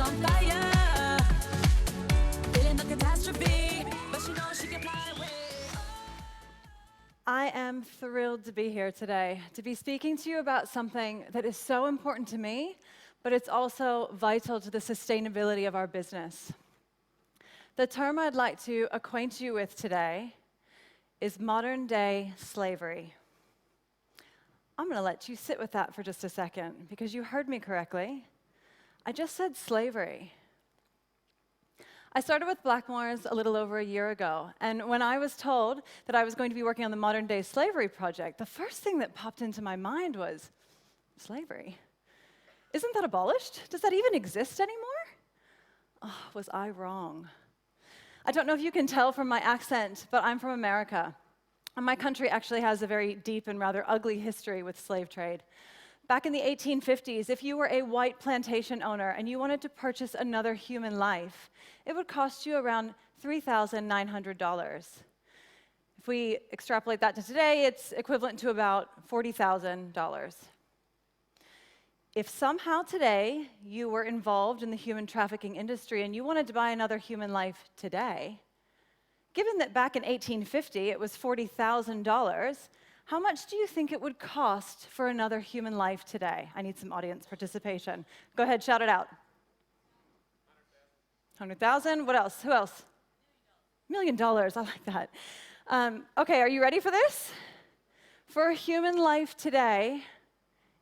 on fire. Feeling the catastrophe, but she knows she can fly away. I am thrilled to be here today, to be speaking to you about something that is so important to me, but it's also vital to the sustainability of our business. The term I'd like to acquaint you with today is modern-day slavery. I'm going to let you sit with that for just a second, because you heard me correctly. I just said slavery. I started with Blackmores a little over a year ago, and when I was told that I was going to be working on the modern-day slavery project, the first thing that popped into my mind was, slavery? Isn't that abolished? Does that even exist anymore? Oh, was I wrong? I don't know if you can tell from my accent, but I'm from America. And my country actually has a very deep and rather ugly history with slave trade. Back in the 1850s, if you were a white plantation owner and you wanted to purchase another human life, it would cost you around $3,900. If we extrapolate that to today, it's equivalent to about $40,000. If somehow today you were involved in the human trafficking industry and you wanted to buy another human life today, given that back in 1850 it was $40,000, how much do you think it would cost for another human life today? I need some audience participation. Go ahead, shout it out. 100,000? What else? Who else? $1 million. I like that. Okay, are you ready for this? For a human life today,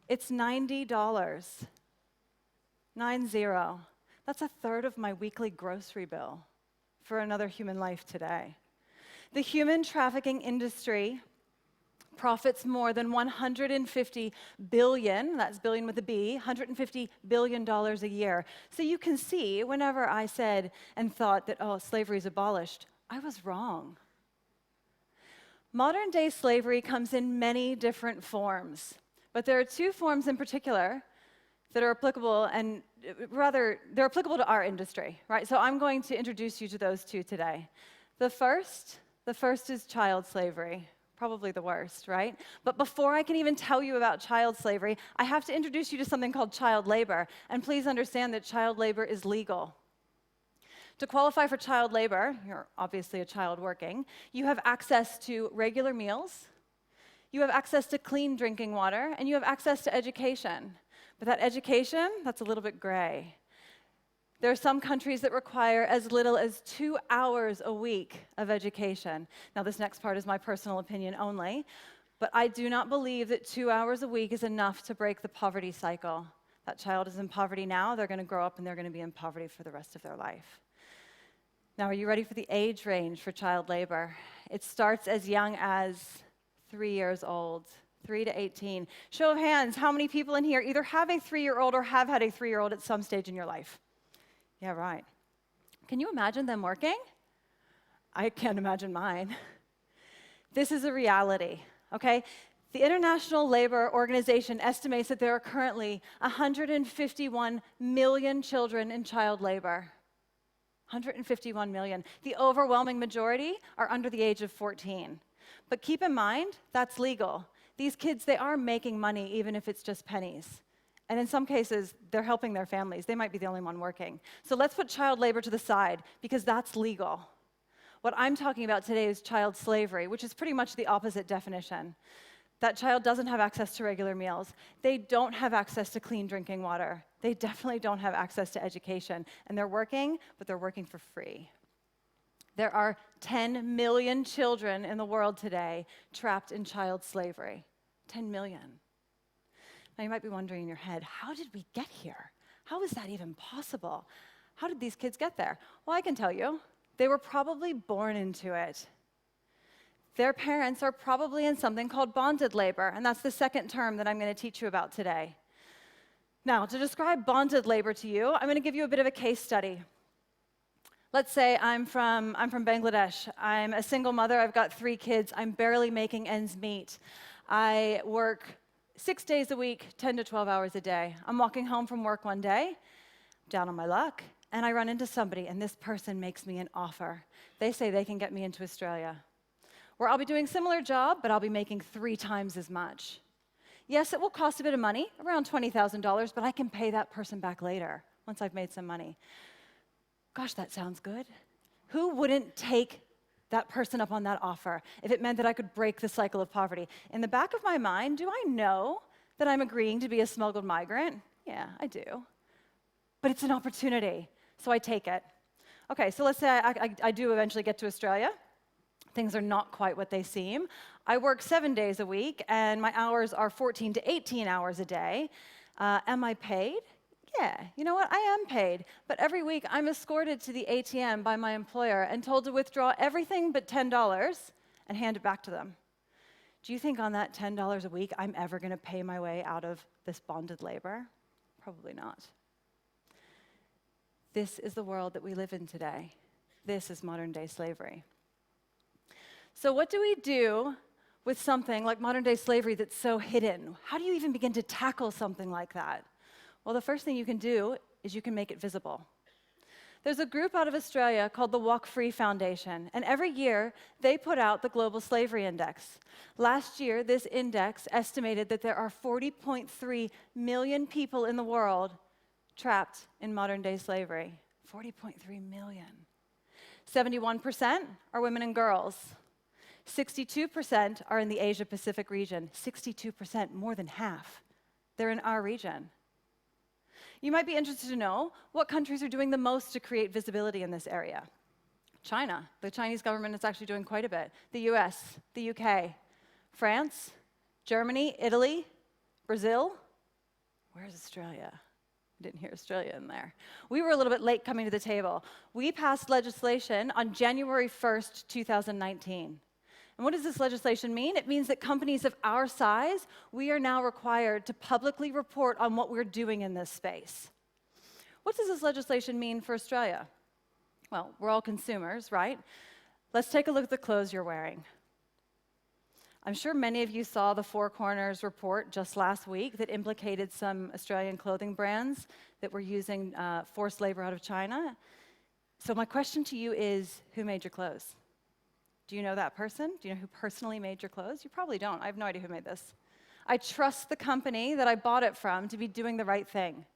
it's $90. 90. That's a third of my weekly grocery bill for another human life today. The human trafficking industry profits more than $150 billion, that's billion with a B, $150 billion a year. So you can see, whenever I said and thought that, oh, slavery is abolished, I was wrong. Modern day slavery comes in many different forms, but there are two forms in particular that are applicable, and rather, they're applicable to our industry, right? So I'm going to introduce you to those two today. The first is child slavery. Probably the worst, right? But before I can even tell you about child slavery, I have to introduce you to something called child labor. And please understand that child labor is legal. To qualify for child labor, you're obviously a child working, you have access to regular meals, you have access to clean drinking water, and you have access to education. But that education, that's a little bit gray. There are some countries that require as little as 2 hours a week of education. Now, this next part is my personal opinion only, but I do not believe that 2 hours a week is enough to break the poverty cycle. That child is in poverty now, they're going to grow up and they're going to be in poverty for the rest of their life. Now, are you ready for the age range for child labor? It starts as young as 3 years old. 3 to 18. Show of hands, how many people in here either have a 3-year-old or have had a 3-year-old at some stage in your life? Yeah, right. Can you imagine them working? I can't imagine mine. This is a reality, okay? The International Labor Organization estimates that there are currently 151 million children in child labor. 151 million. The overwhelming majority are under the age of 14. But keep in mind, that's legal. These kids, they are making money even if it's just pennies. And in some cases, they're helping their families. They might be the only one working. So let's put child labor to the side, because that's legal. What I'm talking about today is child slavery, which is pretty much the opposite definition. That child doesn't have access to regular meals. They don't have access to clean drinking water. They definitely don't have access to education. And they're working, but they're working for free. There are 10 million children in the world today trapped in child slavery. 10 million. Now, you might be wondering in your head, how did we get here? How is that even possible? How did these kids get there? Well, I can tell you, they were probably born into it. Their parents are probably in something called bonded labor, and that's the second term that I'm going to teach you about today. Now, to describe bonded labor to you, I'm going to give you a bit of a case study. Let's say I'm from Bangladesh. I'm a single mother. I've got 3 kids. I'm barely making ends meet. I work 6 days a week, 10 to 12 hours a day. I'm walking home from work one day, down on my luck, and I run into somebody, and this person makes me an offer. They say they can get me into Australia, where I'll be doing a similar job, but I'll be making 3 times as much. Yes, it will cost a bit of money, around $20,000, but I can pay that person back later once I've made some money. Gosh, that sounds good. Who wouldn't take that person up on that offer if it meant that I could break the cycle of poverty? In the back of my mind, do I know that I'm agreeing to be a smuggled migrant? Yeah, I do. But it's an opportunity, so I take it. Okay, so let's say I do eventually get to Australia. Things are not quite what they seem. I work 7 days a week, and my hours are 14 to 18 hours a day. Am I paid? Yeah, you know what? I am paid. But every week, I'm escorted to the ATM by my employer and told to withdraw everything but $10 and hand it back to them. Do you think on that $10 a week, I'm ever going to pay my way out of this bonded labor? Probably not. This is the world that we live in today. This is modern-day slavery. So what do we do with something like modern-day slavery that's so hidden? How do you even begin to tackle something like that? Well, the first thing you can do is you can make it visible. There's a group out of Australia called the Walk Free Foundation, and every year they put out the Global Slavery Index. Last year, this index estimated that there are 40.3 million people in the world trapped in modern-day slavery. 40.3 million. 71% are women and girls. 62% are in the Asia-Pacific region. 62%, more than half. They're in our region. You might be interested to know what countries are doing the most to create visibility in this area. China. The Chinese government is actually doing quite a bit. The US, the UK, France, Germany, Italy, Brazil. Where's Australia? I didn't hear Australia in there. We were a little bit late coming to the table. We passed legislation on January 1st, 2019. And what does this legislation mean? It means that companies of our size, we are now required to publicly report on what we're doing in this space. What does this legislation mean for Australia? Well, we're all consumers, right? Let's take a look at the clothes you're wearing. I'm sure many of you saw the Four Corners report just last week that implicated some Australian clothing brands that were using forced labor out of China. So my question to you is, who made your clothes? Do you know that person? Do you know who personally made your clothes? You probably don't. I have no idea who made this. I trust the company that I bought it from to be doing the right thing.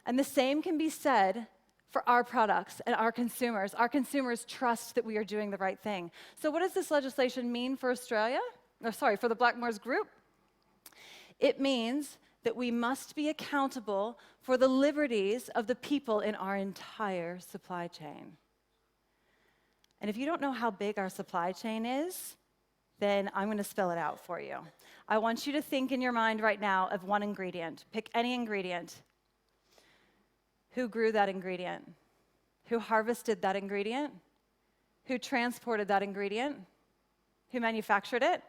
And the same can be said for our products and our consumers. Our consumers trust that we are doing the right thing. So what does this legislation mean for Australia? For the Blackmores Group? It means that we must be accountable for the liberties of the people in our entire supply chain. And if you don't know how big our supply chain is, then I'm going to spell it out for you. I want you to think in your mind right now of one ingredient. Pick any ingredient. Who grew that ingredient? Who harvested that ingredient? Who transported that ingredient? Who manufactured it?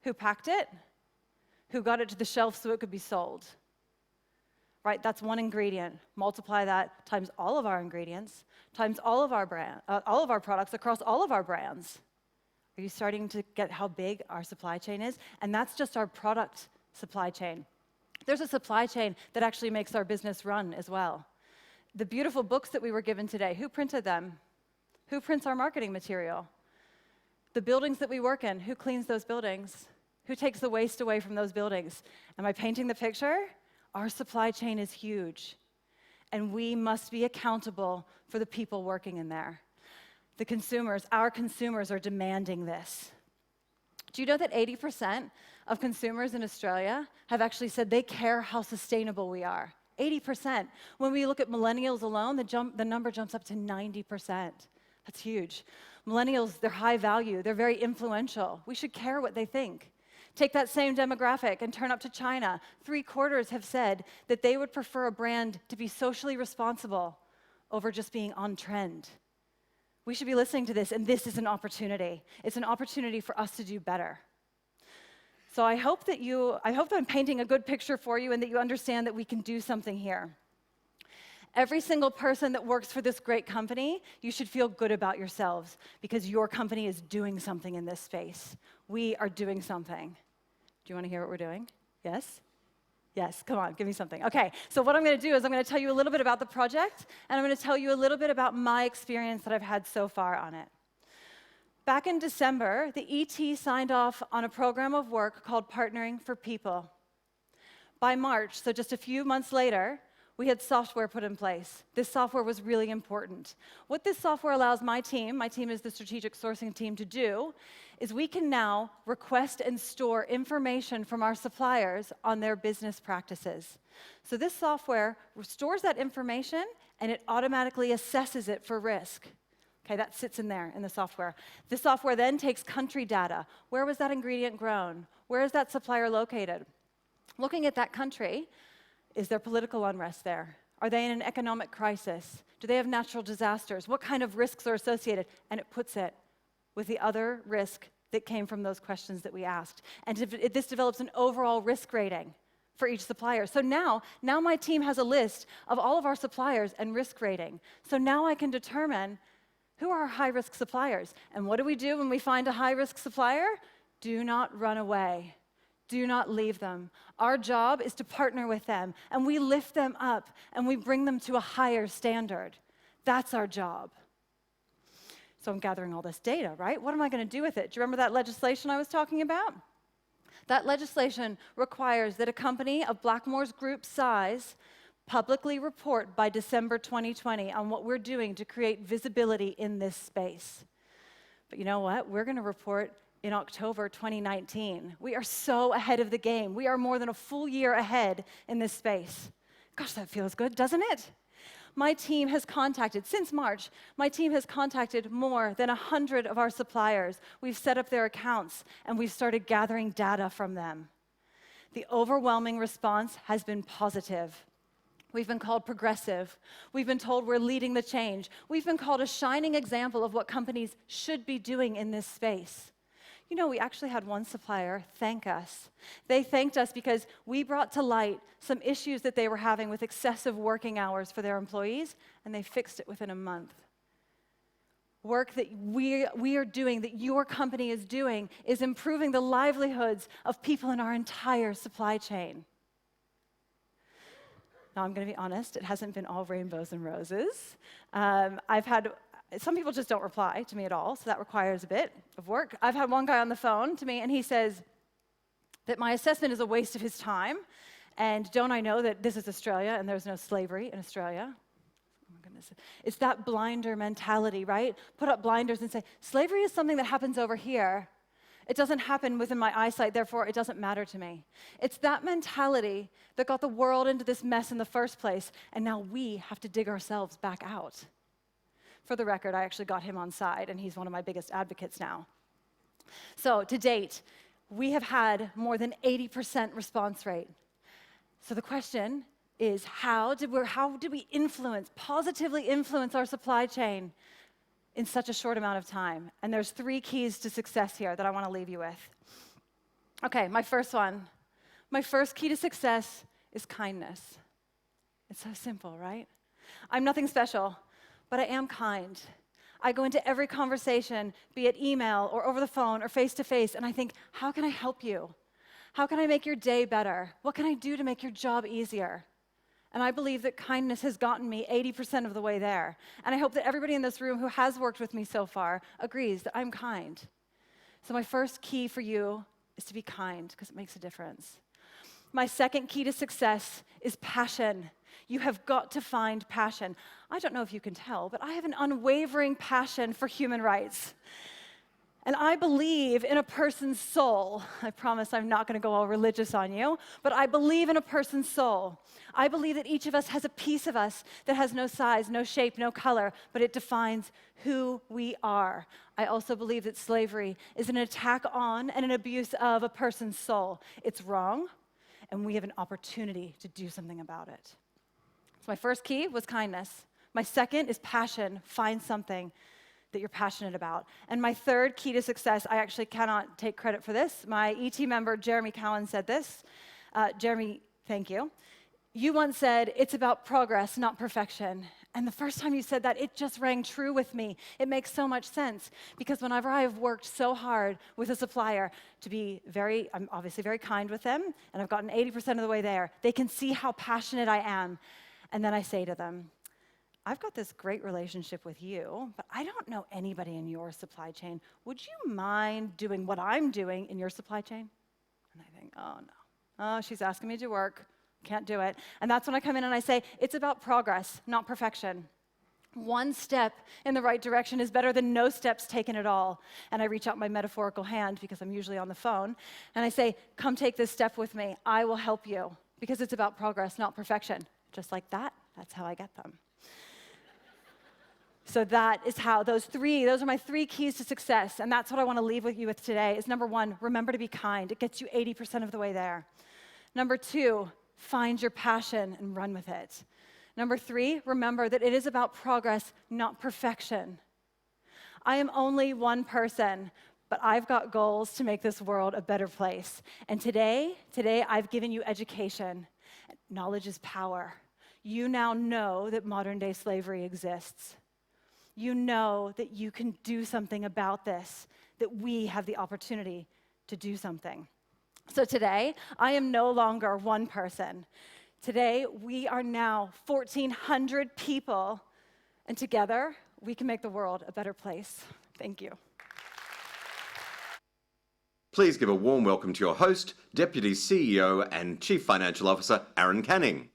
Who packed it? Who got it to the shelf so it could be sold? Right, that's one ingredient. Multiply that times all of our ingredients, times all of our products across all of our brands. Are you starting to get how big our supply chain is? And that's just our product supply chain. There's a supply chain that actually makes our business run as well. The beautiful books that we were given today, who printed them? Who prints our marketing material? The buildings that we work in, who cleans those buildings? Who takes the waste away from those buildings? Am I painting the picture? Our supply chain is huge, and we must be accountable for the people working in there. The consumers, our consumers are demanding this. Do you know that 80% of consumers in Australia have actually said they care how sustainable we are? 80%. When we look at millennials alone, the number jumps up to 90%. That's huge. Millennials, they're high value, they're very influential. We should care what they think. Take that same demographic and turn up to China. 3/4 have said that they would prefer a brand to be socially responsible over just being on trend. We should be listening to this, and this is an opportunity. It's an opportunity for us to do better. So I hope that I'm painting a good picture for you and that you understand that we can do something here. Every single person that works for this great company, you should feel good about yourselves because your company is doing something in this space. We are doing something. Do you want to hear what we're doing? Yes? Yes, come on, give me something. Okay, so what I'm going to do is I'm going to tell you a little bit about the project, and I'm going to tell you a little bit about my experience that I've had so far on it. Back in December, the ET signed off on a program of work called Partnering for People. By March, so just a few months later, we had software put in place. This software was really important. What this software allows my team is the strategic sourcing team, to do is we can now request and store information from our suppliers on their business practices. So this software stores that information and it automatically assesses it for risk. Okay, that sits in there in the software. The software then takes country data. Where was that ingredient grown? Where is that supplier located? Looking at that country, is there political unrest there? Are they in an economic crisis? Do they have natural disasters? What kind of risks are associated? And it puts it with the other risk that came from those questions that we asked. And this develops an overall risk rating for each supplier. So now my team has a list of all of our suppliers and risk rating. So now I can determine who are our high-risk suppliers. And what do we do when we find a high-risk supplier? Do not run away. Do not leave them. Our job is to partner with them, and we lift them up, and we bring them to a higher standard. That's our job. So I'm gathering all this data, right? What am I going to do with it? Do you remember that legislation I was talking about? That legislation requires that a company of Blackmores Group size publicly report by December 2020 on what we're doing to create visibility in this space. But you know what? We're going to report in October 2019. We are so ahead of the game. We are more than a full year ahead in this space. Gosh, that feels good, doesn't it? My team has contacted, since March, my team has contacted more than 100 of our suppliers. We've set up their accounts, and we've started gathering data from them. The overwhelming response has been positive. We've been called progressive. We've been told we're leading the change. We've been called a shining example of what companies should be doing in this space. You know, we actually had one supplier thank us. They thanked us because we brought to light some issues that they were having with excessive working hours for their employees, and they fixed it within a month. Work that we are doing, that your company is doing, is improving the livelihoods of people in our entire supply chain. Now, I'm going to be honest, it hasn't been all rainbows and roses. Some people just don't reply to me at all, so that requires a bit of work. I've had one guy on the phone to me, and he says that my assessment is a waste of his time, and don't I know that this is Australia and there's no slavery in Australia? Oh my goodness. It's that blinder mentality, right? Put up blinders and say, slavery is something that happens over here. It doesn't happen within my eyesight, therefore it doesn't matter to me. It's that mentality that got the world into this mess in the first place, and now we have to dig ourselves back out. For the record, I actually got him on side, and he's one of my biggest advocates now. So to date, we have had more than 80% response rate. So the question is, how did we positively influence our supply chain in such a short amount of time? And there's 3 keys to success here that I want to leave you with. Okay, my first one. My first key to success is kindness. It's so simple, right? I'm nothing special, but I am kind. I go into every conversation, be it email or over the phone or face-to-face, and I think, how can I help you? How can I make your day better? What can I do to make your job easier? And I believe that kindness has gotten me 80% of the way there. And I hope that everybody in this room who has worked with me so far agrees that I'm kind. So my first key for you is to be kind, because it makes a difference. My second key to success is passion. You have got to find passion. I don't know if you can tell, but I have an unwavering passion for human rights. And I believe in a person's soul. I promise I'm not going to go all religious on you, but I believe in a person's soul. I believe that each of us has a piece of us that has no size, no shape, no color, but it defines who we are. I also believe that slavery is an attack on and an abuse of a person's soul. It's wrong, and we have an opportunity to do something about it. So my first key was kindness. My second is passion. Find something that you're passionate about. And my third key to success, I actually cannot take credit for this. My ET member, Jeremy Cowan, said this. Jeremy, thank you. You once said, it's about progress, not perfection. And the first time you said that, it just rang true with me. It makes so much sense, because whenever I have worked so hard with a supplier to be I'm obviously very kind with them, and I've gotten 80% of the way there, they can see how passionate I am. And then I say to them, I've got this great relationship with you, but I don't know anybody in your supply chain. Would you mind doing what I'm doing in your supply chain? And I think, oh no. Oh, she's asking me to work. Can't do it. And that's when I come in and I say, it's about progress, not perfection. One step in the right direction is better than no steps taken at all. And I reach out my metaphorical hand, because I'm usually on the phone, and I say, come take this step with me. I will help you, because it's about progress, not perfection. Just like that, that's how I get them. So that is how, those are my 3 keys to success, and that's what I want to leave with you with today, is number 1, remember to be kind. It gets you 80% of the way there. Number 2, find your passion and run with it. Number 3, remember that it is about progress, not perfection. I am only one person, but I've got goals to make this world a better place. And today I've given you education. Knowledge is power. You now know that modern-day slavery exists. You know that you can do something about this, that we have the opportunity to do something. So today, I am no longer one person. Today, we are now 1,400 people, and together, we can make the world a better place. Thank you. Please give a warm welcome to your host, Deputy CEO and Chief Financial Officer, Aaron Canning.